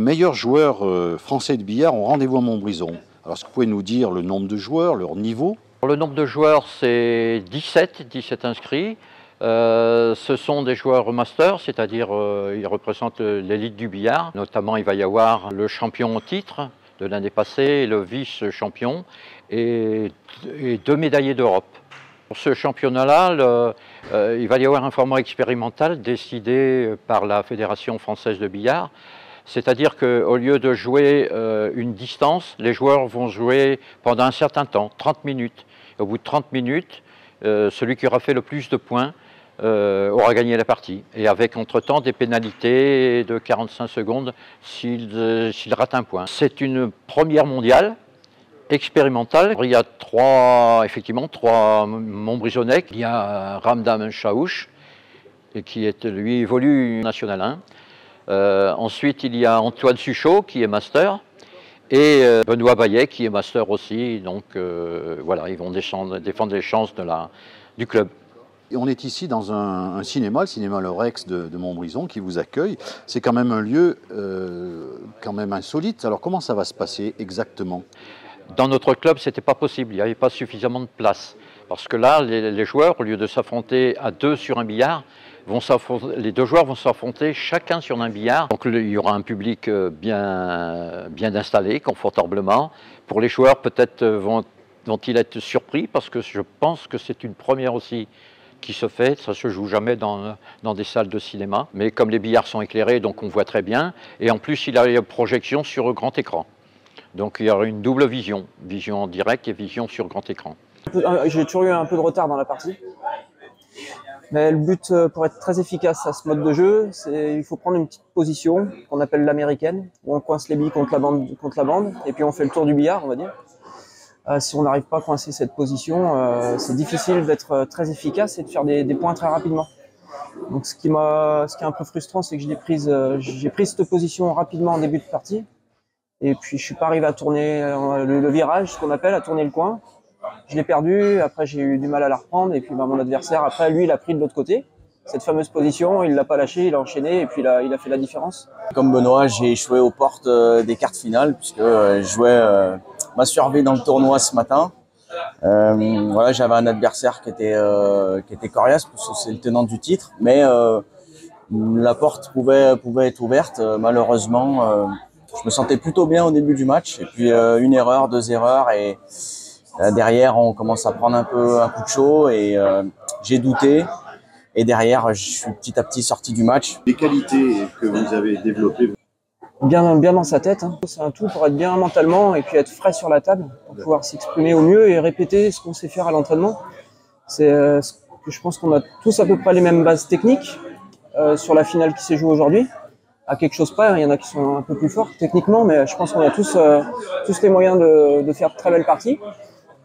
meilleurs joueurs français de billard ont rendez-vous à Montbrison. Alors, est-ce que vous pouvez nous dire le nombre de joueurs, leur niveau? Le nombre de joueurs, c'est 17 inscrits. Ce sont des joueurs master, c'est-à-dire ils représentent l'élite du billard. Notamment, il va y avoir le champion au titre de l'année passée, le vice-champion et 2 médaillés d'Europe. Pour ce championnat-là, il va y avoir un format expérimental décidé par la Fédération française de billard. C'est-à-dire qu'au lieu de jouer une distance, les joueurs vont jouer pendant un certain temps, 30 minutes. Et au bout de 30 minutes, celui qui aura fait le plus de points aura gagné la partie. Et avec entre-temps des pénalités de 45 secondes s'il rate un point. C'est une première mondiale expérimentale. Il y a effectivement trois Montbrisonnais. Il y a Ramdam Chaouch, qui lui évolue National 1. Ensuite, il y a Antoine Suchot, qui est master, et Benoît Baillet, qui est master aussi. Donc voilà, ils vont défendre les chances du club. Et on est ici dans un cinéma, le cinéma Le Rex de Montbrison, qui vous accueille. C'est quand même un lieu quand même insolite. Alors comment ça va se passer exactement? Dans notre club, ce n'était pas possible, il n'y avait pas suffisamment de place. Parce que là, les joueurs, au lieu de s'affronter à 2 sur un billard, les 2 joueurs vont s'affronter chacun sur un billard. Donc il y aura un public bien installé, confortablement. Pour les joueurs, peut-être vont-ils être surpris, parce que je pense que c'est une première aussi qui se fait. Ça ne se joue jamais dans des salles de cinéma. Mais comme les billards sont éclairés, donc on voit très bien. Et en plus, il y a une projection sur grand écran. Donc il y aura une double vision en direct et vision sur grand écran. J'ai toujours eu un peu de retard dans la partie. Mais le but pour être très efficace à ce mode de jeu, c'est il faut prendre une petite position qu'on appelle l'américaine, où on coince les billes contre la bande, et puis on fait le tour du billard, on va dire. Si on n'arrive pas à coincer cette position, c'est difficile d'être très efficace et de faire des points très rapidement. Donc ce qui est un peu frustrant, c'est que j'ai pris cette position rapidement en début de partie, et puis je suis pas arrivé à tourner le virage, ce qu'on appelle, à tourner le coin. Je l'ai perdu, après j'ai eu du mal à la reprendre, et puis mon adversaire, après lui, il a pris de l'autre côté. Cette fameuse position, il l'a pas lâché, il a enchaîné, et puis il a fait la différence. Comme Benoît, j'ai échoué aux portes des quarts finales, puisque je jouais ma survie dans le tournoi ce matin. Voilà, j'avais un adversaire qui était coriace, parce que c'est le tenant du titre, mais la porte pouvait être ouverte. Malheureusement, je me sentais plutôt bien au début du match, et puis une erreur, 2 erreurs, et derrière on commence à prendre un coup de chaud, et j'ai douté. Et derrière, je suis petit à petit sorti du match. Les qualités que vous avez développées? Bien dans sa tête, hein. C'est un tout pour être bien mentalement et puis être frais sur la table, pour pouvoir s'exprimer au mieux et répéter ce qu'on sait faire à l'entraînement. C'est ce que je pense qu'on a tous à peu près les mêmes bases techniques sur la finale qui s'est jouée aujourd'hui. À quelque chose près, il y en a qui sont un peu plus forts techniquement, mais je pense qu'on a tous les moyens de faire de très belles parties.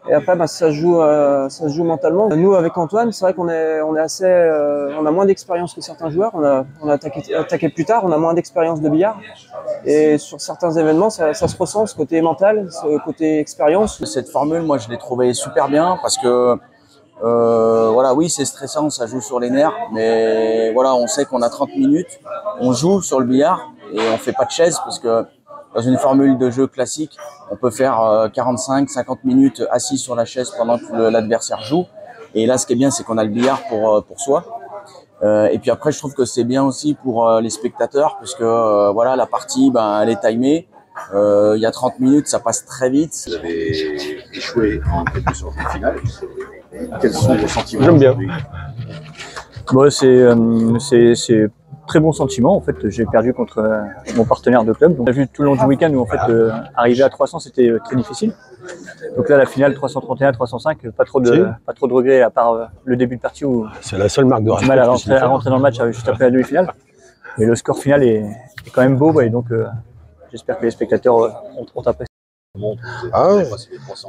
Et après, ça se joue mentalement. Nous, avec Antoine, c'est vrai qu'on on a moins d'expérience que certains joueurs. On a attaqué plus tard, on a moins d'expérience de billard. Et sur certains événements, ça se ressent, ce côté mental, ce côté expérience. Cette formule, moi, je l'ai trouvée super bien, parce que voilà, oui, c'est stressant, ça joue sur les nerfs, mais voilà, on sait qu'on a 30 minutes, on joue sur le billard et on fait pas de chaise, parce que dans une formule de jeu classique, on peut faire 45-50 minutes assis sur la chaise pendant que l'adversaire joue. Et là, ce qui est bien, c'est qu'on a le billard pour soi. Et puis après, je trouve que c'est bien aussi pour les spectateurs, puisque voilà, la partie, elle est timée. Il y a 30 minutes, ça passe très vite. Vous avez échoué en quelque sorte en finale. Quels sont vos sentiments? J'aime bien. Bon, c'est très bon sentiment. En fait, j'ai perdu contre mon partenaire de club. Donc, on a vu tout le long du week-end où en fait arriver à 300, c'était très difficile. Donc là, la finale 331, 305, pas trop de regrets, à part le début de partie où c'est la seule marque de respect. Du mal à rentrer dans le match juste après la demi-finale. Mais le score final est quand même beau, et donc j'espère que les spectateurs ont apprécié.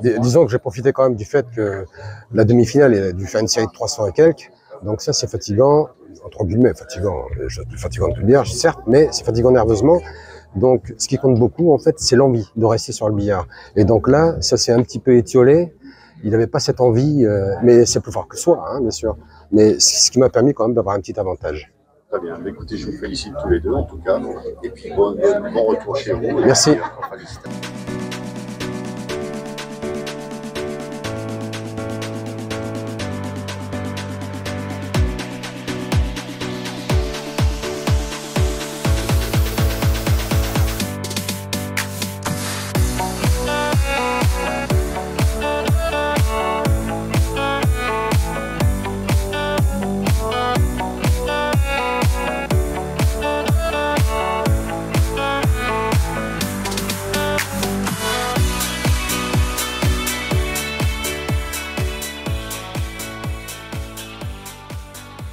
Disons que j'ai profité quand même du fait que la demi-finale est dû faire une série de 300 et quelques. Donc ça, c'est fatigant, entre guillemets, fatigant. Je suis plus fatigant que le billard, certes, mais c'est fatigant nerveusement. Donc, ce qui compte beaucoup, en fait, c'est l'envie de rester sur le billard. Et donc là, ça s'est un petit peu étiolé. Il n'avait pas cette envie, mais c'est plus fort que soi, hein, bien sûr. Mais ce qui m'a permis quand même d'avoir un petit avantage. Très bien. Écoutez, je vous félicite tous les deux en tout cas. Et puis bon retour chez vous. Merci. Félicitations.